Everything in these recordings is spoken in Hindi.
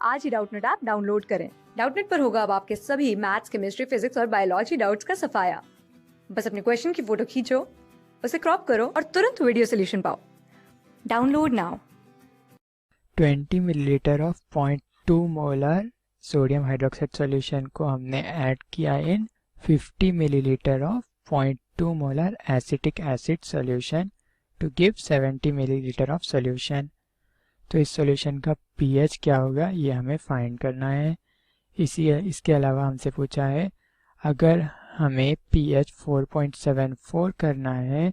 आज ही डाउटनेट ऐप डाउनलोड करें। डाउटनेट पर होगा अब आपके सभी मैथ्स, केमिस्ट्री, फिजिक्स और बायोलॉजी डाउट्स का सफाया। बस अपने क्वेश्चन की फोटो खींचो, उसे क्रॉप करो और तुरंत वीडियो सोल्यूशन पाओ। Download now. 20 millilitre of 0.2 molar sodium hydroxide solution को हमने ऐड किया in 50 millilitre of 0.2 molar acetic acid solution to give 70 millilitre of solution. तो इस सॉल्यूशन का पीएच क्या होगा ये हमें फाइंड करना है। इसके अलावा हमसे पूछा है अगर हमें पीएच 4.74 करना है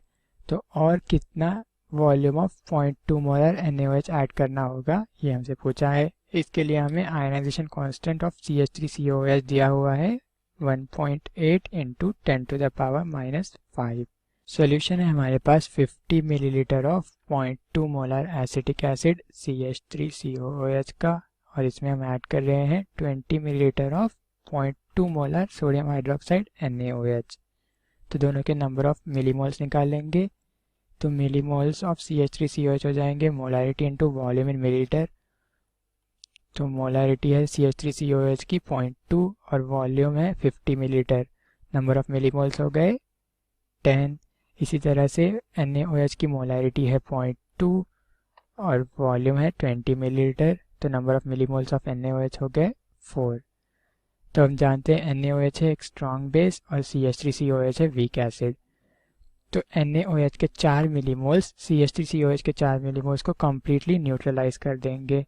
तो और कितना volume of 0.2 molar NaOH add करना होगा ये हमसे पूछा है। इसके लिए हमें आयनाइजेशन कांस्टेंट ऑफ CH3COOH दिया हुआ है 1.8 इंटू 10⁻⁻5। सॉल्यूशन है हमारे पास 50 millilitre of 0.2 molar acetic acid CH3COOH का, और इसमें हम ऐड कर रहे हैं 20 millilitre of 0.2 molar sodium hydroxide NaOH। तो दोनों के नंबर ऑफ मिलीमोल्स निकाल लेंगे। तो मिलीमोल्स ऑफ CH3COOH हो जाएंगे मोलारिटी इनटू वॉल्यूम इन मिलीलीटर। तो मोलारिटी है CH3COOH की 0.2 और वॉल्यूम है 50 मिलीलीटर। नंबर ऑफ मिलीमोल्स हो गए 10। इसी तरह से NaOH की मोलारिटी है 0.2 और वॉल्यूम है 20 मिलीलीटर। तो number of millimoles of NaOH हो गए 4। तो हम जानते हैं NaOH है एक स्ट्रॉन्ग बेस और CH3COOH है वीक एसिड। तो NaOH के 4 मिलीमोल्स CH3COOH के 4 मिलीमोल्स को कम्प्लीटली न्यूट्रलाइज कर देंगे।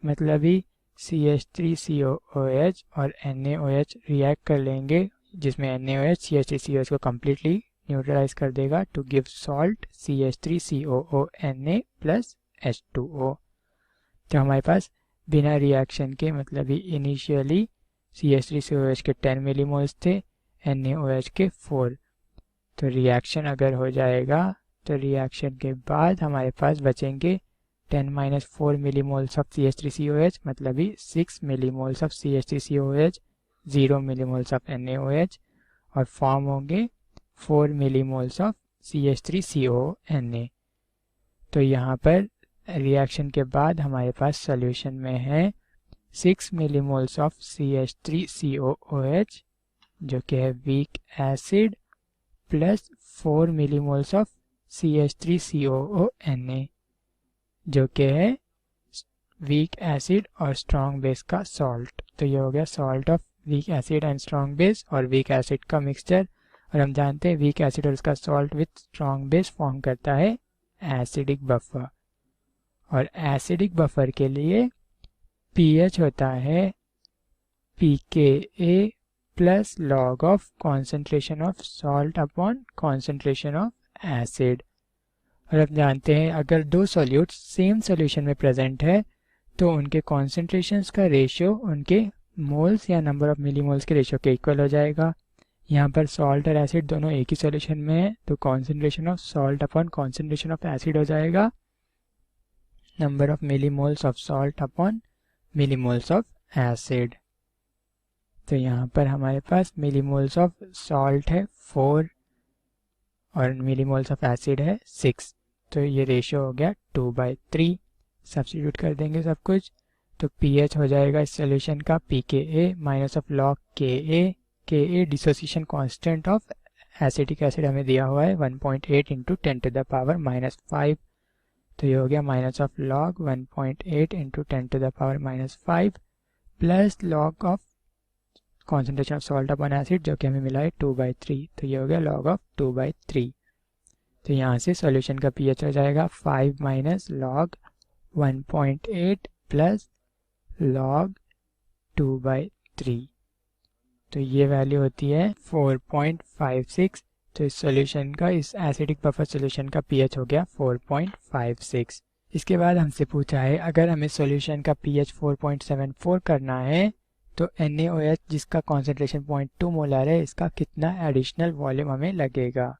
मतलब ही CH3COOH और NaOH रिएक्ट कर लेंगे जिसमें NaOH CH3COOH को कम्प्लीटली न्यूट्रलाइज कर देगा to give salt CH3COONA plus H2O। तो हमारे पास बिना रिएक्शन के मतलब ही इनिशियली CH3COOH के 10 मिलीमोल्स थे, NaOH के 4। तो रिएक्शन अगर हो जाएगा तो रिएक्शन के बाद हमारे पास बचेंगे 10-4 मिलीमोल्स ऑफ CH3COOH मतलब ही 6 millimoles of CH3COOH, 0 millimoles of NaOH और फॉर्म होंगे 4 मिलीमोल्स ऑफ CH3CONA। तो यहाँ पर रिएक्शन के बाद हमारे पास सॉल्यूशन में है 6 मिलीमोल्स ऑफ CH3COOH जो कि है weak acid plus 4 millimoles of CH3COONA जो कि है वीक एसिड और स्ट्रॉन्ग बेस का सॉल्ट। तो ये हो गया salt of weak acid and strong base और वीक एसिड का मिक्सचर। और हम जानते हैं वीक एसिड और इसका salt with strong base form करता है एसिडिक बफर। और एसिडिक बफर के लिए पीएच होता है pKa plus log of concentration of salt upon concentration of acid. और अब जानते हैं अगर दो सॉल्यूट्स सेम सॉल्यूशन में प्रेजेंट है तो उनके कॉन्सेंट्रेशंस का रेशियो उनके मोल्स या नंबर ऑफ मिलीमोल्स के रेशियो के इक्वल हो जाएगा। यहाँ पर सॉल्ट और एसिड दोनों एक ही सॉल्यूशन में है तो concentration of salt upon concentration of acid हो जाएगा number of millimoles of salt upon millimoles of acid. तो यहाँ पर हमारे पास मिलीमोल्स ऑफ सॉल्ट है 4 और मिलीमोल्स ऑफ एसिड है 6। तो ये रेशियो हो गया 2/3। सब्स्टिट्यूट कर देंगे सब कुछ तो पीएच हो जाएगा इस सॉल्यूशन का pKa minus of log Ka dissociation constant of acetic acid हमें दिया हुआ है 1.8 इंटू 10⁻⁻5। तो ये हो गया minus of log 1.8 into 10⁻⁻5 plus log of concentration of salt upon acid जो कि हमें मिला है 2/3। तो ये हो गया लॉग ऑफ 2/3। तो यहाँ से सॉल्यूशन का पीएच हो जाएगा 5 माइनस लॉग 1.8 प्लस लॉग 2/3। तो ये वैल्यू होती है 4.56। तो इस सॉल्यूशन का इस एसिडिक बफर सॉल्यूशन का पीएच हो गया 4.56। इसके बाद हमसे पूछा है अगर हमें सॉल्यूशन का पीएच 4.74 करना है तो NaOH जिसका कॉन्सेंट्रेशन 0.2 मोलर है इसका कितना एडिशनल वॉल्यूम हमें लगेगा।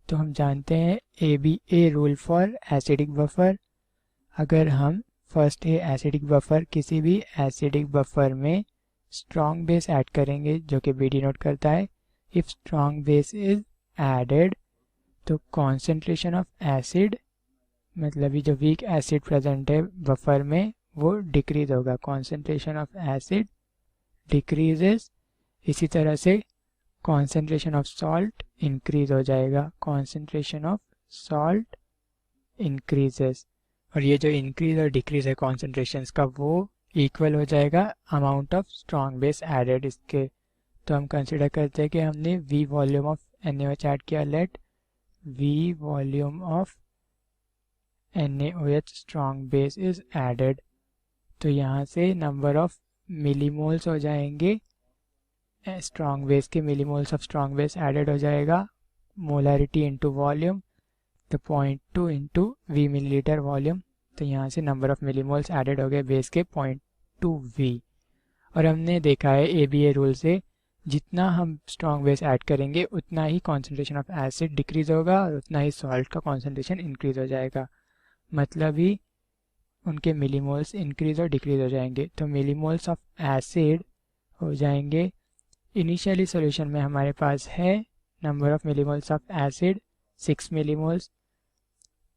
तो हम जानते हैं ABA rule for acidic buffer. अगर हम फर्स्ट एसिडिक बफर किसी भी एसिडिक बफर में स्ट्रॉन्ग बेस ऐड करेंगे जो कि B डिनोट करता है if strong base is added तो कॉन्सेंट्रेशन ऑफ एसिड मतलब ये जो वीक एसिड प्रेजेंट है बफर में वो डिक्रीज होगा, कॉन्सेंट्रेशन ऑफ एसिड डिक्रीजेस। इसी तरह से कॉन्सेंट्रेशन ऑफ सॉल्ट इंक्रीज हो जाएगा, कॉन्सेंट्रेशन ऑफ सॉल्ट इंक्रीजेस। और ये जो इंक्रीज और डिक्रीज है कॉन्सेंट्रेशंस का वो इक्वल हो जाएगा amount of strong base added इसके। तो हम कंसिडर करते हैं कि हमने V volume of NaOH add किया, let V volume of NaOH strong base is added. तो यहाँ से नंबर ऑफ मिलीमोल्स हो जाएंगे, स्ट्रॉन्ग बेस के millimoles of strong base added हो जाएगा, मोलारिटी इनटू वॉल्यूम, तो 0.2 इंटू V मिलीलीटर वॉल्यूम। तो यहाँ से नंबर ऑफ मिलीमोल्स एडेड हो गए बेस के 0.2 V। और हमने देखा है ABA रूल से जितना हम स्ट्रॉन्ग बेस ऐड करेंगे उतना ही कॉन्सेंट्रेशन ऑफ एसिड डिक्रीज होगा और उतना ही सॉल्ट का कॉन्सेंट्रेशन इंक्रीज हो जाएगा, मतलब ही उनके मिलीमोल्स इंक्रीज और डिक्रीज हो जाएंगे। तो मिलीमोल्स ऑफ एसिड हो जाएंगे, इनिशियली सॉल्यूशन में हमारे पास है number of millimoles of acid 6 millimoles,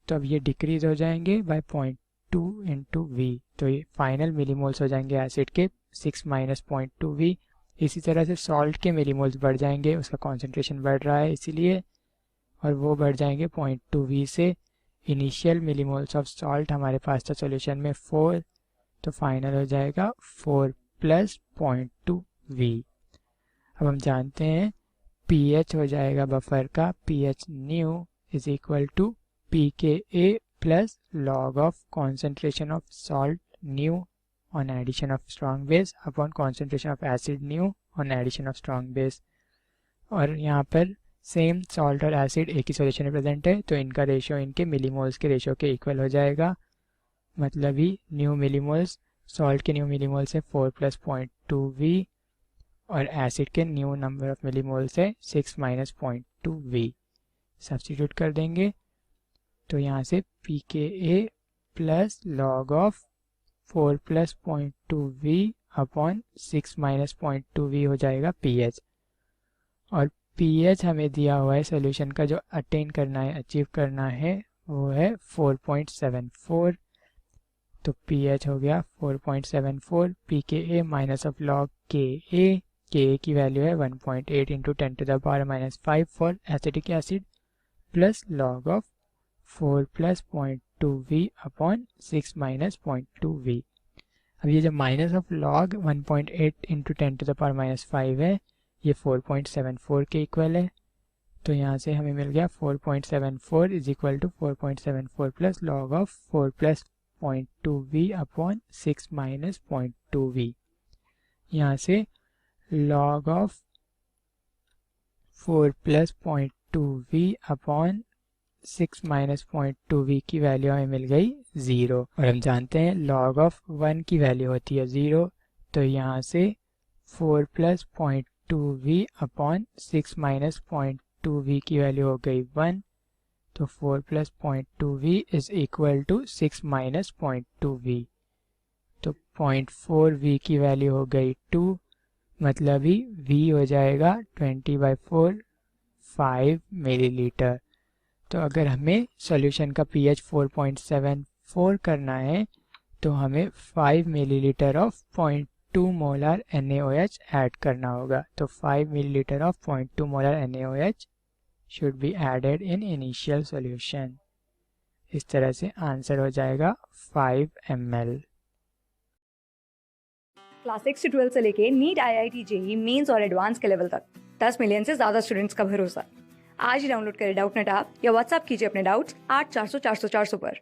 तो अब ये डिक्रीज हो जाएंगे बाय 0.2 इंटू V। तो ये फाइनल मिलीमोल्स हो जाएंगे एसिड के 6 माइनस 0.2 V। इसी तरह से सॉल्ट के मिलीमोल्स बढ़ जाएंगे, उसका कॉन्सेंट्रेशन बढ़ रहा है इसीलिए, और वो बढ़ जाएंगे 0.2 V से। इनिशियल मिलीमोल्स ऑफ सॉल्ट हमारे पास था सॉल्यूशन में 4, तो फाइनल हो जाएगा 4 प्लस 0.2 V। अब हम जानते हैं pH हो जाएगा बफर का, pH new is equal to pKa plus log of concentration of salt new on addition of strong base upon concentration of acid new on addition of strong base। और यहाँ पर सेम सॉल्ट और एसिड एक ही सॉल्यूशन में प्रेजेंट है, तो इनका रेशियो इनके मिलीमोल्स के रेशियो के इक्वल हो जाएगा, मतलब ही न्यू मिलीमोल्स सॉल्ट के न्यू मिलीमोल्स है 4 प्लस 0.2 V और एसिड के न्यू नंबर ऑफ मिलीमोल्स है 6 माइनस 0.2 V। सब्स्टिट्यूट कर देंगे तो यहाँ से pKa plus log of 4 plus 0.2 V upon 6 minus 0.2 V हो जाएगा pH। और pH हमें दिया हुआ है सॉल्यूशन का जो अटेन करना है, अचीव करना है, वो है 4.74। तो pH हो गया 4.74, pKa minus of log Ka, Ka की वैल्यू है 1.8 into 10 to the power minus 5 for acetic acid, plus log of 4 plus 0.2 V upon 6 minus 0.2 V। अब ये जो minus of log 1.8 into 10 to the power minus 5 है, ये 4.74 के इक्वल है। तो यहाँ से हमें मिल गया 4.74 is equal to 4.74 plus log of 4 plus 0.2 V upon 6 minus 0.2 V। यहाँ से log of 4 plus 0.2 V upon 6 minus 0.2 V की वैल्यू हमें मिल गई 0। और हम जानते हैं लॉग ऑफ 1 की वैल्यू होती है 0, तो यहाँ से 4 plus 0.2 V upon 6 minus 0.2 V की वैल्यू हो गई 1, तो 4 plus 0.2 V is equal to 6 minus 0.2 V। तो 0.4 V की वैल्यू हो गई 2, मतलब ही V हो जाएगा 20/4 5 मिलीलीटर। तो अगर हमें सॉल्यूशन का pH 4.74 करना है तो हमें 5 millilitre of 0.2 molar NaOH add करना होगा। तो 5 millilitre of 0.2 molar NaOH should be added in initial solution. इस तरह से आंसर हो जाएगा 5 ml। क्लास 6 से 12 से लेके नीट, IIT, JEE मेंस और एडवांस के लेवल तक 10 मिलियन से ज्यादा स्टूडेंट्स का भरोसा। आज ही डाउनलोड करें डाउटनेट ऐप या व्हाट्सएप कीजिए अपने डाउट्स 8400 400 400 पर।